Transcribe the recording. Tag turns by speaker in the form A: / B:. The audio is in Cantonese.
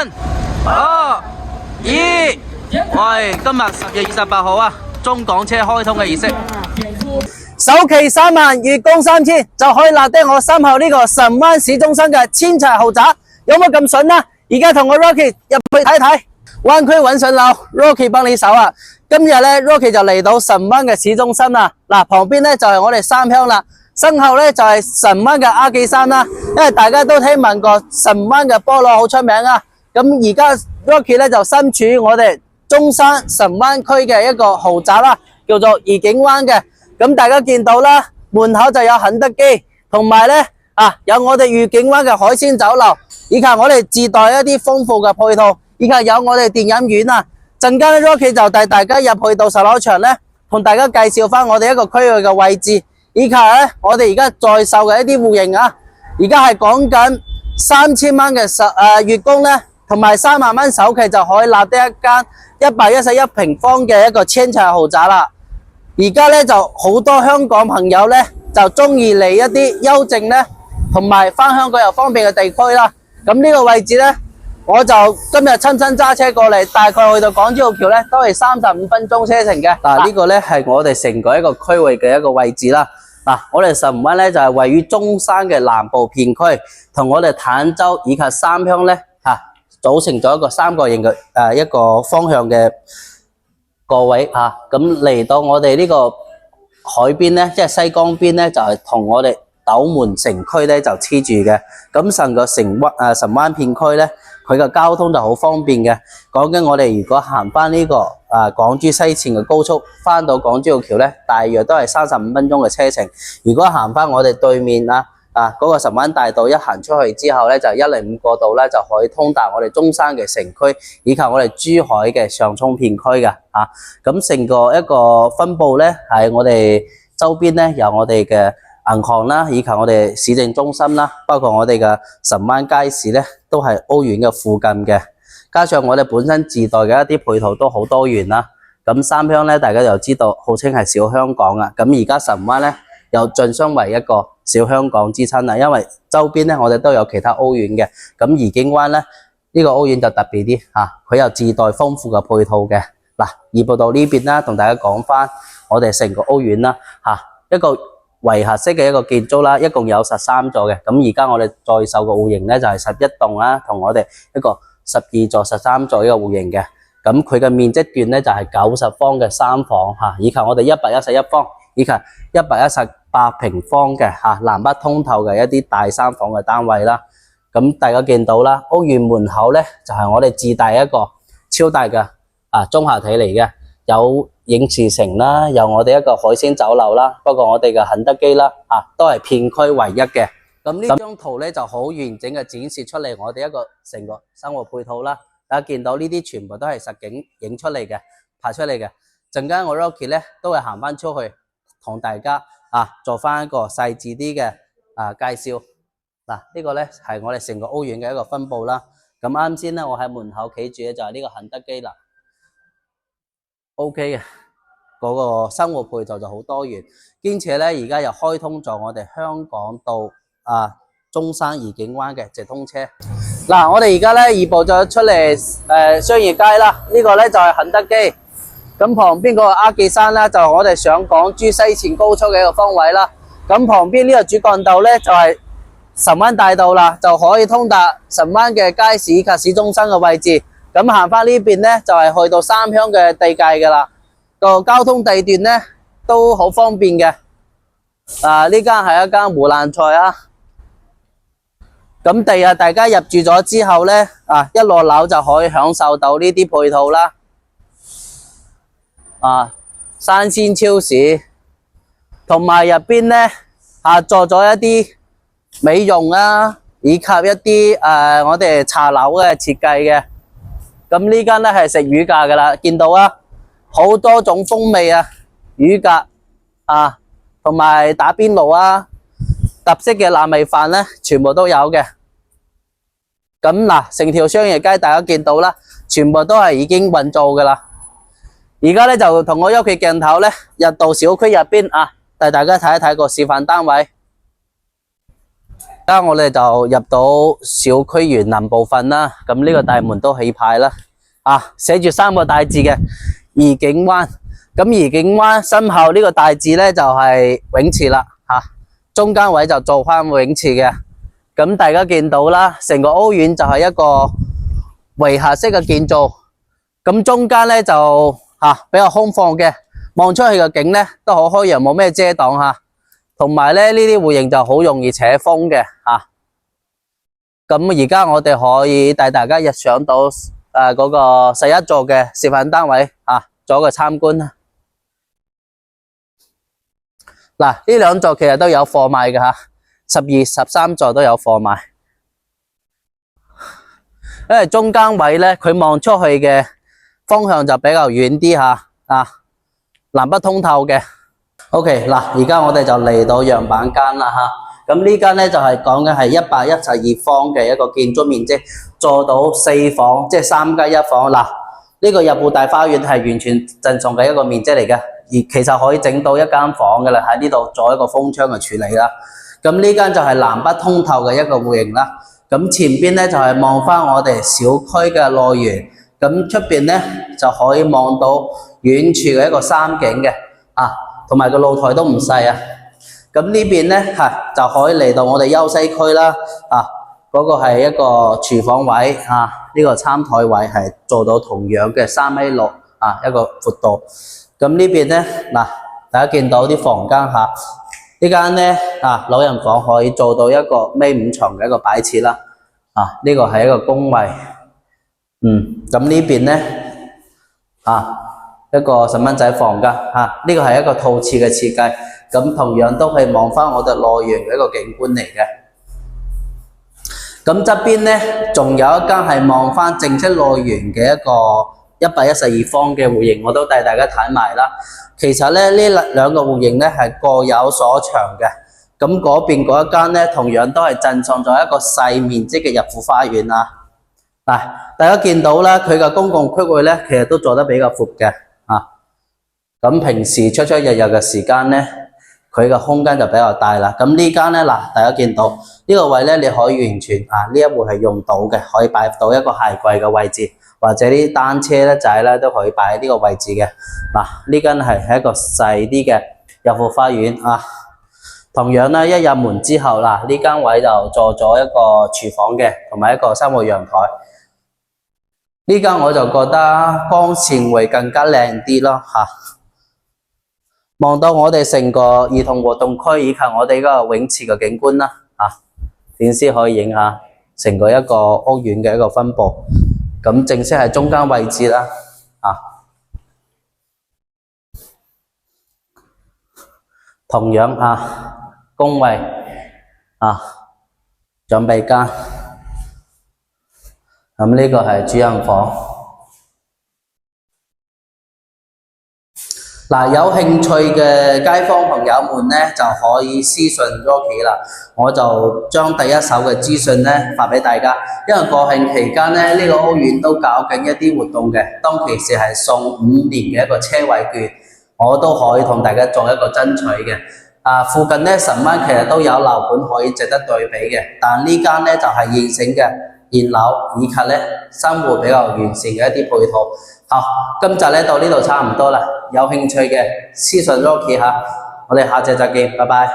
A: 2、喂，今日10月28號啊，中港車開通嘅儀式。
B: 首期3萬，月供3000，就可以立得我身後呢個神灣市中心嘅千柴豪宅，有冇咁筍啊？而家同我 Rocky 入去睇睇，灣區揾筍樓 ，Rocky 幫你手啊！今日咧 Rocky 就嚟到神灣嘅市中心啦，嗱，旁邊咧就係我哋三鄉啦，身後咧就係神灣嘅阿記山啦，因為大家都聽聞過神灣嘅菠蘿好出名啊，咁而家 Rocky 咧就身處我哋中山神灣區嘅一個豪宅啦，叫做愉景灣嘅。咁大家見到啦，門口就有肯德基，同埋咧有我哋愉景灣嘅海鮮酒樓，以及我哋自帶一啲豐富嘅配套，以及有我哋電影院啊。陣間咧 Rocky 就帶大家入去到售樓場咧，同大家介紹翻我哋一個區域嘅位置，以及咧我哋而家在售嘅一啲戶型啊。而家係講緊3000蚊嘅月供咧，同埋3萬蚊首期就可以立得一間111平方嘅一個千柴豪宅啦。而家咧就好多香港朋友咧就中意嚟一啲幽靜咧，同埋翻香港又方便嘅地區啦。咁呢個位置咧，我就今日親身揸車過嚟，大概去到港珠澳橋咧都係35分鐘車程嘅。嗱，呢個咧係我哋成個一個區域嘅一個位置啦。嗱，我哋神灣咧就係位於中山嘅南部片區，同我哋坦洲以及三鄉咧組成咗一個三角形嘅一個方向嘅個位咁嚟到我哋呢個海邊咧，即係西江邊咧，就係同我哋斗門城區咧就黐住嘅。咁成個神灣片區咧，佢嘅交通就好方便嘅。講緊我哋如果行翻呢個港珠西線嘅高速，翻到港珠澳橋咧，大約都係35分鐘嘅車程。如果行翻我哋對面嗰個神灣大道一行出去之後咧，就105過道咧就可以通達我哋中山嘅城區，以及我哋珠海嘅上涌片區嘅咁成個一個分佈咧，喺我哋周邊咧有我哋嘅銀行啦，以及我哋市政中心啦，包括我哋嘅神灣街市咧，都係屋苑嘅附近嘅。加上我哋本身自帶嘅一啲配套都好多元啦。咁三鄉咧，大家就知道號稱係小香港啊。咁而家神灣咧又晉升為一個小香港之稱啦，因為周邊咧我哋都有其他屋苑嘅。咁愉景灣咧呢個屋苑就特別啲佢有自帶豐富嘅配套嘅。嗱，移步到呢邊啦，同大家講翻我哋成個屋苑啦一個圍合式嘅一個建築啦，一共有13座嘅。咁而家我哋在售嘅戶型咧就係11棟啦，同我哋一個12座、13座呢個戶型嘅。咁佢嘅面積段咧就係90方嘅3房以及我哋111方，以及118平方嘅南北通透嘅一啲大3房嘅單位啦。咁大家見到啦，屋苑門口咧就係我哋自帶一個超大嘅綜合體嚟嘅，有影視城啦，有我哋一個海鮮酒樓啦，包括我哋嘅肯德基啦都係片區唯一嘅。咁呢張圖咧就好完整嘅展示出嚟我哋一個成個生活配套啦。大家見到呢啲全部都係實景影出嚟嘅，拍出嚟嘅。陣間我 Rocky 咧都會行翻出去同大家做翻一個細緻啲嘅介紹。嗱，呢個咧係我哋成個屋苑嘅一個分佈啦。咁啱先咧我喺門口企住嘅就係呢個肯德基啦。OK 嘅，嗰個生活配套就好多元，兼且咧而家又開通咗我哋香港到中山愉景灣嘅直通車。嗱，我哋而家咧移步咗出嚟商業街啦，呢個咧就係肯德基，咁旁邊嗰個阿記山咧就係我哋上港珠西線高速嘅一個方位啦。咁旁邊呢個主幹道咧就係神灣大道啦，就可以通達神灣嘅街市及市中心嘅位置。咁行翻呢邊咧就係去到三鄉嘅地界噶啦，個交通地段咧都好方便嘅。呢間係一間湖南菜咁大家入住咗之後咧一落樓就可以享受到呢啲配套啦。生鮮超市，同埋入邊咧做咗一啲美容以及一啲我哋茶樓嘅設計嘅。咁呢間咧係食魚架噶啦，見到好多種風味魚架同埋打邊爐特色嘅臘味飯咧，全部都有嘅。咁嗱，成條商業街大家見到啦，全部都係已經運作噶啦。而家咧就同我喐嘅鏡頭咧，入到小區入邊帶大家睇一睇個示範單位。
A: 而家我哋就入到小區園林部分啦，咁呢個大門都起牌啦，寫住3個大字嘅怡景灣。咁怡景灣身後呢個大字呢，就係泳池啦，中間位就做翻泳池嘅。咁大家見到啦，成個屋苑就係一個圍合式嘅建造，咁中間呢，就比較空曠嘅，望出去嘅景呢都好開揚，冇咩遮擋同埋咧呢啲戶型就好容易扯風嘅咁而家我哋可以帶大家入上到嗰個11座嘅示範單位做一個參觀啦。嗱，呢兩座其實都有貨賣嘅12、13座都有貨賣。因為中間位咧，佢望出去嘅方向就比較遠啲南北通透嘅。OK， 嗱，而家我哋就嚟到樣板間啦咁呢間咧就係講嘅係112方嘅一個建築面積，做到4房，即係3+1房。嗱，呢個入戶大花園係完全正常嘅一個面積嚟嘅，而其實可以整到一間房嘅啦，喺呢度做一個封窗嘅處理啦。咁呢間就係南北通透嘅一個戶型啦。咁前邊咧就係望翻我哋小區嘅內園，咁出邊咧就可以望到遠處嘅一個山景嘅同埋個露台都唔細咁呢邊咧就可以嚟到我哋休息區啦嗰個係一個廚房位呢個餐台位係做到同樣嘅3.6米一個闊度。咁呢邊咧嗱，大家見到啲房間呢間咧老人房可以做到一個1.5米長嘅一個擺設啦呢個係一個工位。咁呢邊咧一個細蚊仔房間呢個係一個套廁嘅設計，咁同樣都係望翻我哋內園嘅一個景觀嚟嘅。咁側邊咧仲有一間係望翻正式內園嘅一個112方嘅戶型，我都帶大家睇埋啦。其實咧呢兩個戶型咧係各有所長嘅。咁嗰邊嗰一間咧同樣都係鎮上咗一個細面積嘅入戶花園大家見到啦，佢嘅公共區域咧其實都做得比較闊嘅咁平時出入嘅時間咧，佢嘅空間就比較大啦。咁呢間咧大家見到呢個位咧，你可以完全呢一戶係用到嘅，可以擺到一個鞋櫃嘅位置，或者啲單車咧仔咧都可以擺喺呢個位置嘅。呢間係一個細啲嘅入戶花園同樣咧，一入門之後呢間位就做咗一個廚房嘅，同埋一個3個陽台。呢間我就覺得光線會更加靚啲咯望到我哋成個兒童活動區以及我哋嗰個泳池嘅景觀啦電視可以影下成個一個屋苑嘅一個分佈。咁正式係中間位置啦同樣工位準備間。咁呢個係主人房。有興趣嘅街坊朋友們咧，就可以私信 Rocky 啦。我就將第一手嘅資訊咧發俾大家。因為國慶期間咧，呢個屋苑都搞緊一啲活動嘅，當其時係送5年嘅一個車位券，我都可以同大家做一個爭取嘅。附近咧10蚊其實都有樓盤可以值得對比嘅，但呢間咧就係現成嘅現樓，以及咧生活比較完善嘅一啲配套。好，今集咧到呢度差唔多啦，有興趣嘅私信 Rocky 我哋下次再見，拜拜。